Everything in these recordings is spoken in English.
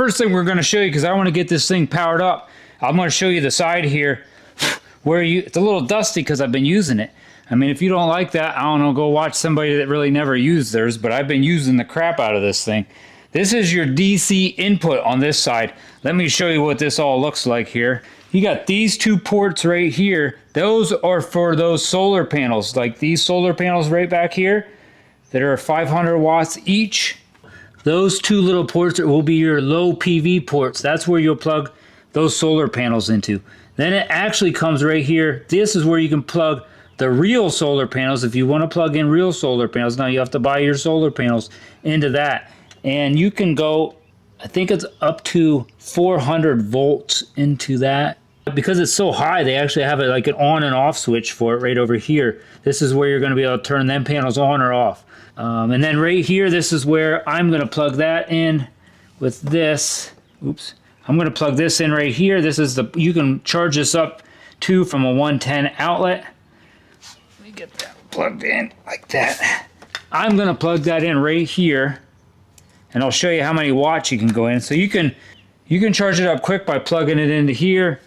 first thing we're going to show you, because I want to get this thing powered up, I'm going to show you the side here where it's a little dusty because I've been using it. I mean, if you don't like that, I don't know, go watch somebody that really never used theirs, but I've been using the crap out of this thing. This is your DC input on this side. Let me show you what this all looks like here. You got these two ports right here. Those are for those solar panels, like these solar panels right back here that are 500 watts each. Those two little ports will be your low PV ports. That's where you'll plug those solar panels into. Then it actually comes right here. This is where you can plug the real solar panels. If you want to plug in real solar panels, now you have to buy your solar panels into that. And you can go, I think it's up to 400 volts into that. Because it's so high, they actually have like an on and off switch for it right over here. This is where you're going to be able to turn them panels on or off. And then right here, this is where I'm going to plug that in with this. Oops. I'm going to plug this in right here. This is the, you can charge this up to from a 110 outlet. Let me get that plugged in like that. I'm going to plug that in right here, and I'll show you how many watts you can go in. So you can charge it up quick by plugging it into here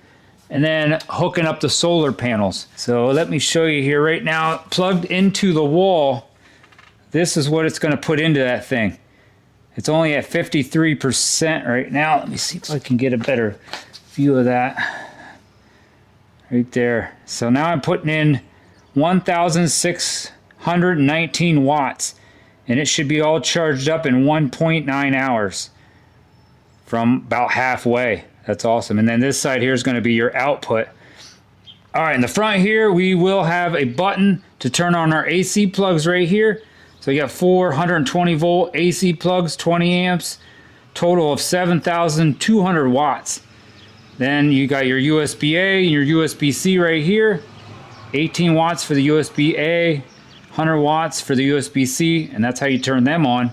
and then hooking up the solar panels. So let me show you here right now. Plugged into the wall, this is what it's going to put into that thing. It's only at 53% right now. Let me see if I can get a better view of that. Right there. So now I'm putting in 1,619 watts. And it should be all charged up in 1.9 hours. From about halfway. That's awesome. And then this side here is going to be your output. All right, in the front here, we will have a button to turn on our AC plugs right here. So you got 420 volt AC plugs, 20 amps, total of 7,200 watts. Then you got your USB-A and your USB-C right here. 18 watts for the USB-A, 100 watts for the USB-C, and that's how you turn them on.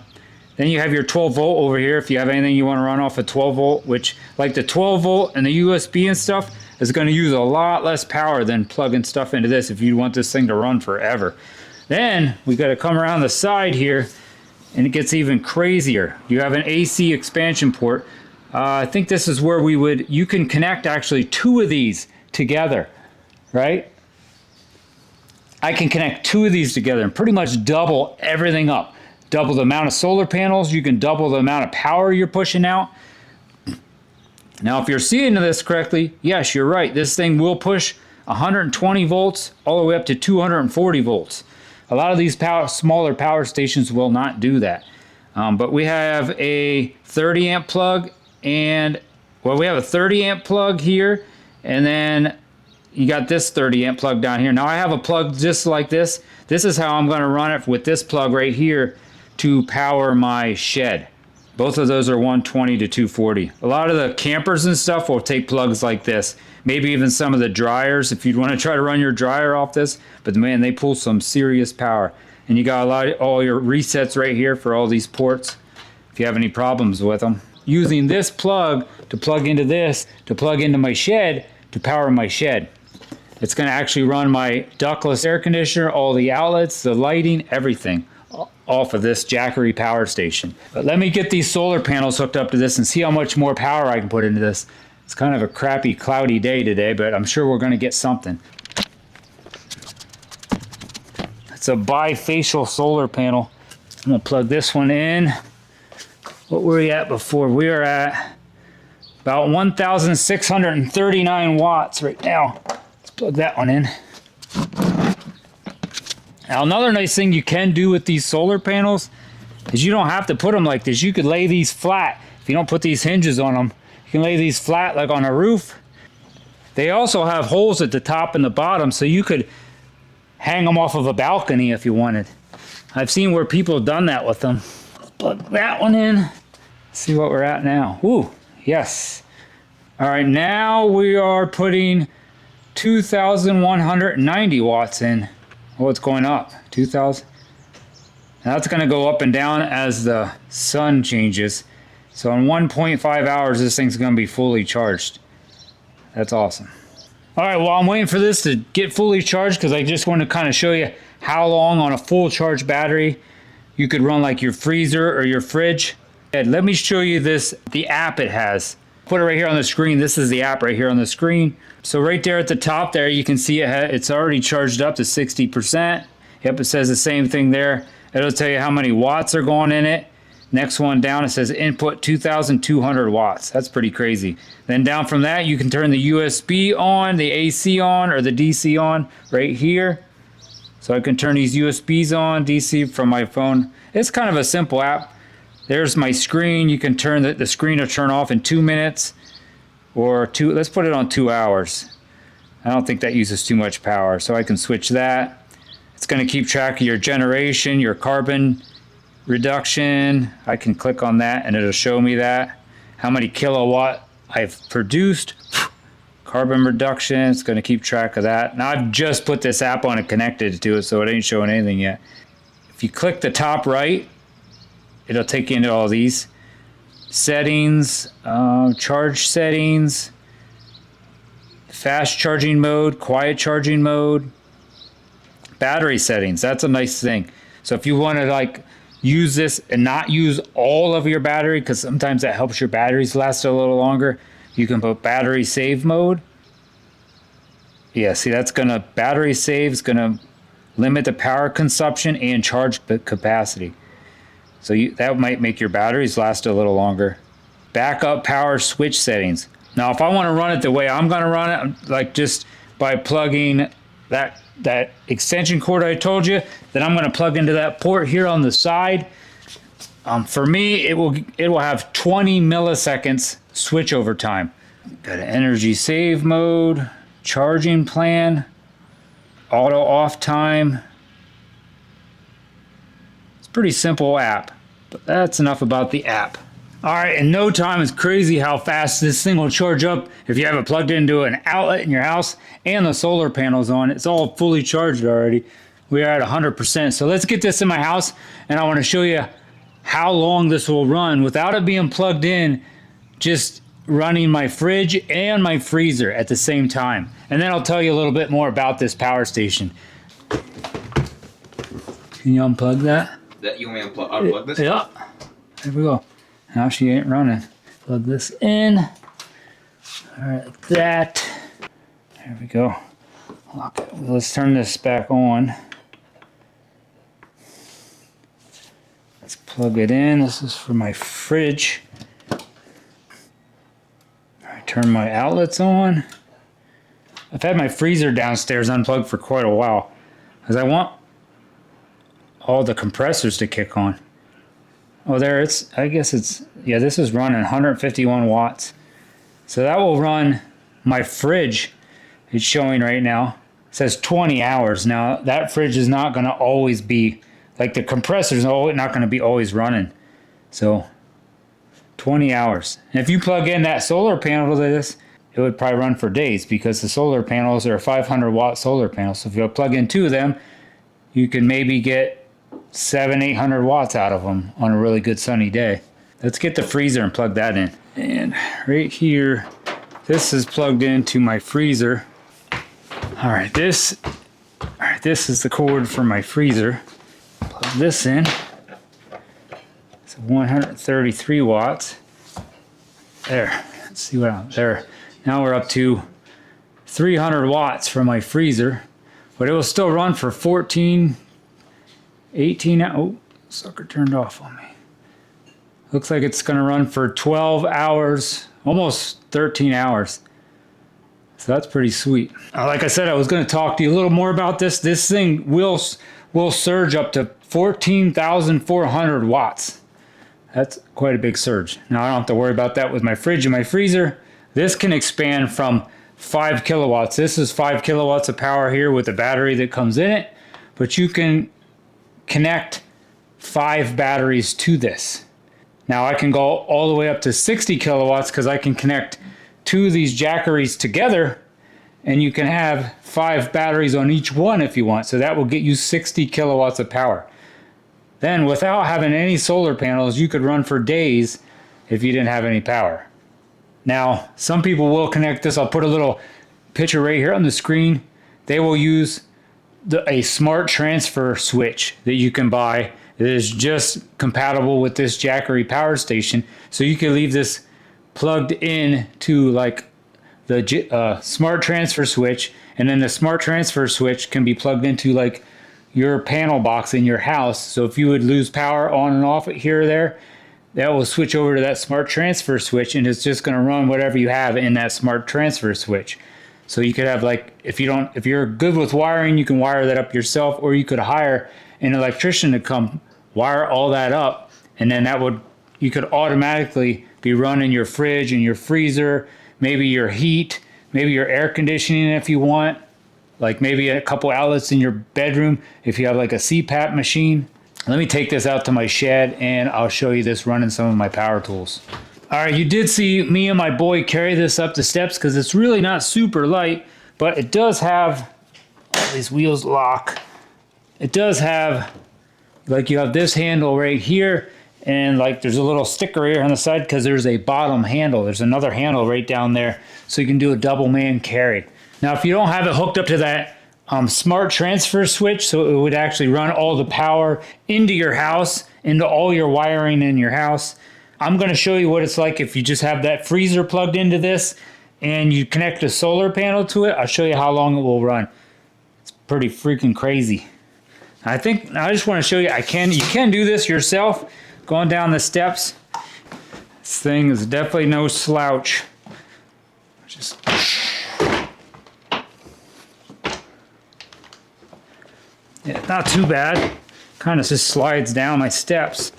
Then you have your 12 volt over here if you have anything you want to run off a 12 volt, which like the 12 volt and the USB and stuff is going to use a lot less power than plugging stuff into this if you want this thing to run forever. Then we got to come around the side here and it gets even crazier. You have an AC expansion port. I think this is where you can connect actually two of these together, right? I can connect two of these together and pretty much double everything up. Double the amount of solar panels, you can double the amount of power you're pushing out. Now, if you're seeing this correctly, yes, you're right. This thing will push 120 volts all the way up to 240 volts. A lot of these smaller power stations will not do that. But we have a 30 amp plug and, well, we have a 30 amp plug here, and then you got this 30 amp plug down here. Now I have a plug just like this. This is how I'm going to run it with this plug right here to power my shed. Both of those are 120 to 240. A lot of the campers and stuff will take plugs like this. Maybe even some of the dryers if you'd want to try to run your dryer off this. But man, they pull some serious power. And you got all your resets right here for all these ports if you have any problems with them. Using this plug to plug into this, to plug into my shed, to power my shed. It's going to actually run my ductless air conditioner, all the outlets, the lighting, everything off of this Jackery power station. But let me get these solar panels hooked up to this and see how much more power I can put into this. It's kind of a crappy, cloudy day today, but I'm sure we're going to get something. It's a bifacial solar panel. I'm going to plug this one in. What were we at before? We are at about 1,639 watts right now. Let's plug that one in. Now, another nice thing you can do with these solar panels is you don't have to put them like this. You could lay these flat. If you don't put these hinges on them, you can lay these flat like on a roof. They also have holes at the top and the bottom, so you could hang them off of a balcony if you wanted. I've seen where people have done that with them. Let's plug that one in. Let's see what we're at now. Ooh, yes. All right, now we are putting 2,190 watts in. Oh, it's going up. 2,000. Now that's going to go up and down as the sun changes. So in 1.5 hours, this thing's going to be fully charged. That's awesome. All right, well, I'm waiting for this to get fully charged because I just want to kind of show you how long on a full charge battery you could run like your freezer or your fridge. Let me show you this, the app it has. Put it right here on the screen. This is the app right here on the screen. So right there at the top there, you can see it's already charged up to 60%. Yep, it says the same thing there. It'll tell you how many watts are going in it. Next one down, it says input 2,200 watts. That's pretty crazy. Then down from that, you can turn the USB on, the AC on, or the DC on right here. So I can turn these USBs on, DC from my phone. It's kind of a simple app. There's my screen. You can turn the screen to turn off in 2 minutes or let's put it on 2 hours. I don't think that uses too much power, so I can switch that. It's going to keep track of your generation, your carbon reduction. I can click on that and it'll show me that. How many kilowatt I've produced. Carbon reduction, it's going to keep track of that. Now I've just put this app on and connected to it, so it ain't showing anything yet. If you click the top right, it'll take you into all these settings, charge settings, fast charging mode, quiet charging mode, battery settings. That's a nice thing. So if you want to like use this and not use all of your battery, because sometimes that helps your batteries last a little longer, you can put battery save mode. Yeah, see, that's gonna, battery save is gonna limit the power consumption and charge capacity. So that might make your batteries last a little longer. Backup power switch settings. Now, if I want to run it the way I'm going to run it, like just by plugging that extension cord I told you, then I'm going to plug into that port here on the side. For me, it will have 20 milliseconds switchover time. Got an energy save mode, charging plan, auto off time. Pretty simple app, but that's enough about the app. All right, in no time, it's crazy how fast this thing will charge up if you have it plugged into an outlet in your house and the solar panels on. It's all fully charged already. We are at 100%. So let's get this in my house, and I want to show you how long this will run without it being plugged in, just running my fridge and my freezer at the same time. And then I'll tell you a little bit more about this power station. Can you unplug that? That you want me to unplug this? Yeah. There we go. Now she ain't running. Plug this in. All right, like that. There we go. Let's turn this back on. Let's plug it in. This is for my fridge. All right, turn my outlets on. I've had my freezer downstairs unplugged for quite a while because I want all the compressors to kick on. Oh, there it's, I guess it's, yeah, this is running 151 watts. So that will run my fridge. It's showing right now. It says 20 hours. Now, that fridge is not going to always be, like the compressor's not going to be always running. So, 20 hours. And if you plug in that solar panel to this, it would probably run for days because the solar panels are 500 watt solar panels. So if you plug in 2 of them, you can maybe get 700-800 watts out of them on a really good sunny day. Let's get the freezer and plug that in. And right here, this is plugged into my freezer. All right, this is the cord for my freezer. Plug this in. It's 133 watts. There. Let's see what I'm there. Now we're up to 300 watts for my freezer, but it will still run for 18, oh, sucker turned off on me. Looks like it's gonna run for 12 hours, almost 13 hours. So that's pretty sweet. Like I said, I was gonna talk to you a little more about this. This thing will surge up to 14,400 watts. That's quite a big surge. Now I don't have to worry about that with my fridge and my freezer. This can expand from 5 kilowatts. This is 5 kilowatts of power here with the battery that comes in it, but you can connect 5 batteries to this. Now I can go all the way up to 60 kilowatts because I can connect 2 of these Jackerys together, and you can have 5 batteries on each one if you want. So that will get you 60 kilowatts of power. Then without having any solar panels, you could run for days if you didn't have any power. Now, some people will connect this. I'll put a little picture right here on the screen. They will use a smart transfer switch that you can buy It is just compatible with this Jackery power station. So you can leave this plugged in to like the smart transfer switch, and then the smart transfer switch can be plugged into like your panel box in your house. So if you would lose power on and off here or there, that will switch over to that smart transfer switch, and it's just going to run whatever you have in that smart transfer switch. So you could have, like, if you're good with wiring, you can wire that up yourself, or you could hire an electrician to come wire all that up, and then you could automatically be running your fridge and your freezer, maybe your heat, maybe your air conditioning if you want, like maybe a couple outlets in your bedroom if you have like a CPAP machine. Let me take this out to my shed and I'll show you this running some of my power tools. All right, you did see me and my boy carry this up the steps because it's really not super light, but it does have, all these wheels lock. It does have, like, you have this handle right here, and like there's a little sticker here on the side because there's a bottom handle. There's another handle right down there, so you can do a double man carry. Now, if you don't have it hooked up to that smart transfer switch, so it would actually run all the power into your house, into all your wiring in your house, I'm going to show you what it's like if you just have that freezer plugged into this and you connect a solar panel to it. I'll show you how long it will run. It's pretty freaking crazy. I just want to show you, you can do this yourself going down the steps. This thing is definitely no slouch. Just yeah, not too bad. Kind of just slides down my steps.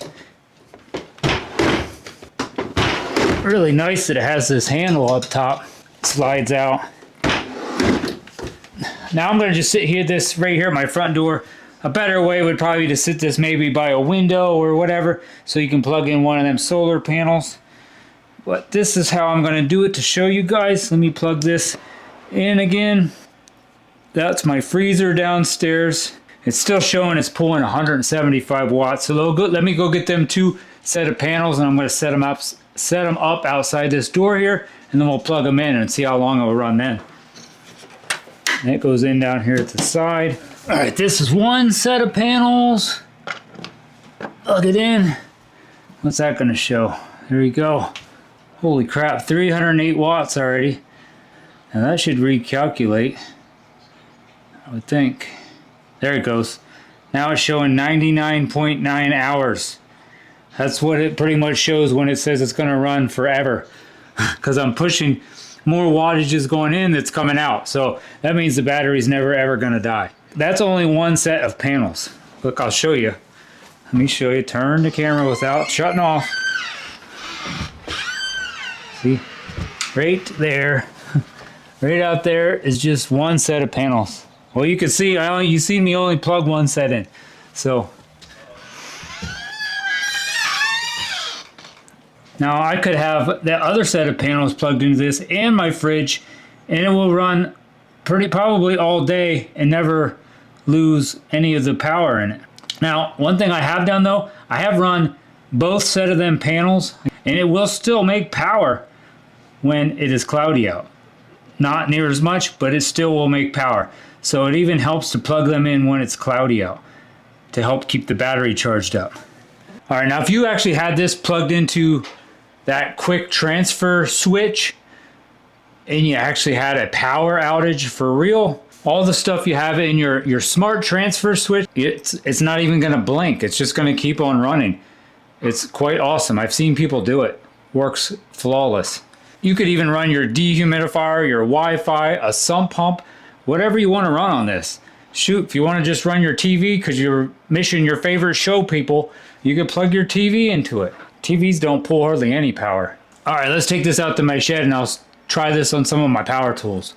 Really nice that it has this handle up top. Slides out. Now I'm going to just sit here, this right here at my front door. A better way would probably be to sit this maybe by a window or whatever, so you can plug in one of them solar panels. But this is how I'm going to do it to show you guys. Let me plug this in again. That's my freezer downstairs. It's still showing it's pulling 175 watts. So let me go get them two set of panels, and I'm going to set them up outside this door here, and then we'll plug them in and see how long it will run then. And it goes in down here at the side. All right, this is one set of panels. Plug it in. What's that going to show? There you go. Holy crap, 308 watts already. Now that should recalculate, I would think. There it goes. Now it's showing 99.9 hours. That's what it pretty much shows when it says it's going to run forever. Because I'm pushing more wattages going in that's coming out. So that means the battery's never ever going to die. That's only one set of panels. Look, I'll show you. Let me show you. Turn the camera without shutting off. See? Right there. Right out there is just one set of panels. Well, you can see, you see me only plug one set in. So now I could have that other set of panels plugged into this and my fridge, and it will run probably all day and never lose any of the power in it. Now, one thing I have done though, I have run both set of them panels, and it will still make power when it is cloudy out. Not near as much, but it still will make power. So it even helps to plug them in when it's cloudy out to help keep the battery charged up. All right, now if you actually had this plugged into that quick transfer switch and you actually had a power outage for real, all the stuff you have in your smart transfer switch, it's not even going to blink. It's just going to keep on running. It's quite awesome. I've seen people do it. Works flawless. You could even run your dehumidifier, your Wi-Fi, a sump pump, whatever you want to run on this. Shoot, if you want to just run your TV because you're missing your favorite show people, you can plug your TV into it. TVs don't pull hardly any power. All right, let's take this out to my shed and I'll try this on some of my power tools.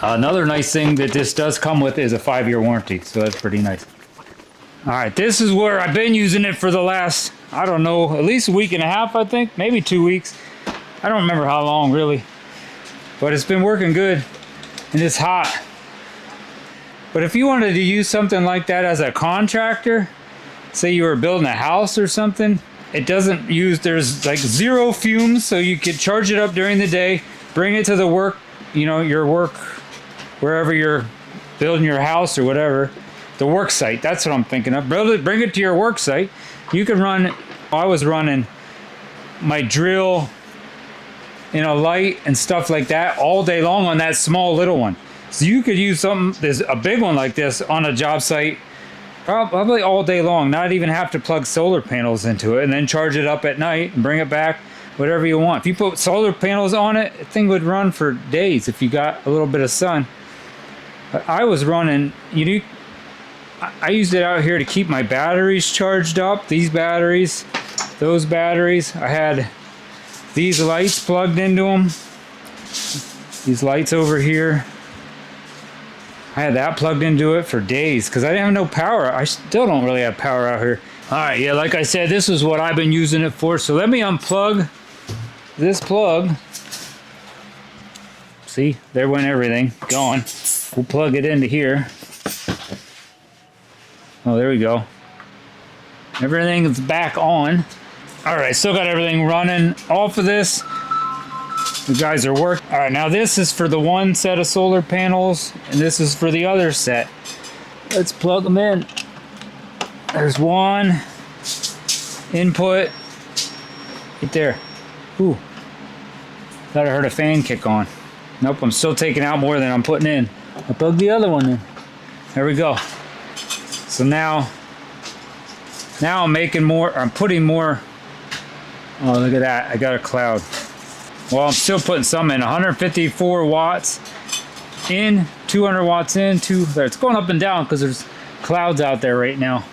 Another nice thing that this does come with is a 5-year warranty, so that's pretty nice. All right, this is where I've been using it for the last, I don't know, at least a week and a half, I think, maybe 2 weeks. I don't remember how long really, but it's been working good and it's hot. But if you wanted to use something like that as a contractor, say you were building a house or something, it doesn't use, there's like 0 fumes, so you could charge it up during the day, bring it to the work, your work, wherever you're building your house or whatever, the work site. That's what I'm thinking of. Bring it to your work site. You can run, I was running my drill in a light and stuff like that all day long on that small little one. So you could use something, there's a big one like this on a job site probably all day long, not even have to plug solar panels into it, and then charge it up at night and bring it back, whatever you want. If you put solar panels on it, the thing would run for days if you got a little bit of sun. But I was running, I used it out here to keep my batteries charged up, these batteries, those batteries. I had these lights plugged into them, these lights over here. I had that plugged into it for days because I didn't have no power. I still don't really have power out here. All right, yeah, like I said, this is what I've been using it for. So let me unplug this plug. See, there went everything, gone. We'll plug it into here. Oh, there we go. Everything is back on. All right, still got everything running off of this. The guys are working. All right, now this is for the one set of solar panels, and this is for the other set. Let's plug them in. There's one input right there. Ooh, thought I heard a fan kick on. Nope, I'm still taking out more than I'm putting in. I plugged the other one in. There we go. So now I'm making more, I'm putting more. Oh, look at that, I got a cloud. Well, I'm still putting some in. 154 watts in, 200 watts in, there. It's going up and down because there's clouds out there right now.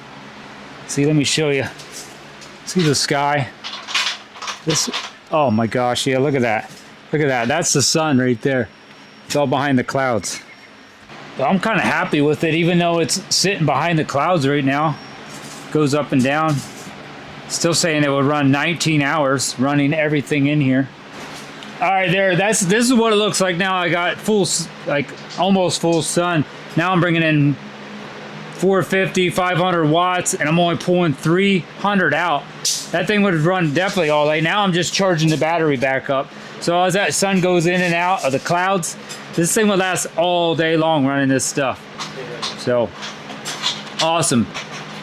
See, let me show you. See the sky? This, oh my gosh, yeah, look at that. Look at that, that's the sun right there. It's all behind the clouds. But I'm kind of happy with it, even though it's sitting behind the clouds right now. Goes up and down. Still saying it would run 19 hours, running everything in here. All right, this is what it looks like now. I got full, like almost full sun. Now I'm bringing in 450, 500 watts, and I'm only pulling 300 out. That thing would run definitely all day. Now I'm just charging the battery back up. So as that sun goes in and out of the clouds, this thing will last all day long running this stuff. So awesome.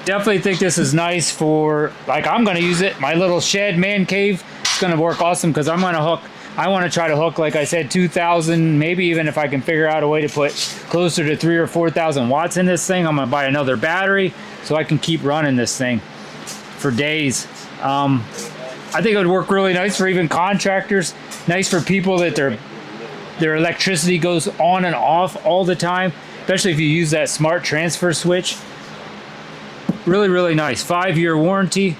Definitely think this is nice for, like, I'm going to use it. My little shed man cave, it's going to work awesome because I'm going to hook, I want to try to hook, like I said, 2,000, maybe even if I can figure out a way to put closer to 3,000 or 4,000 watts in this thing. I'm going to buy another battery so I can keep running this thing for days. I think it would work really nice for even contractors, nice for people that their electricity goes on and off all the time, especially if you use that smart transfer switch. Really, really nice. 5-year warranty.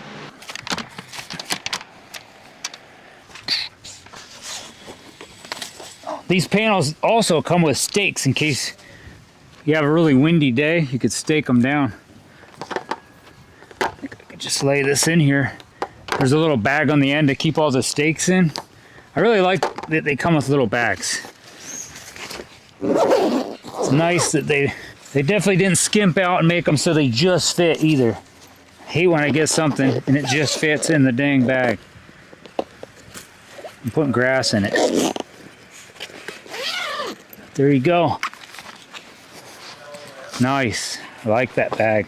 These panels also come with stakes in case you have a really windy day. You could stake them down. I could just lay this in here. There's a little bag on the end to keep all the stakes in. I really like that they come with little bags. It's nice that they definitely didn't skimp out and make them so they just fit either. I hate when I get something and it just fits in the dang bag. I'm putting grass in it. There you go. Nice. I like that bag.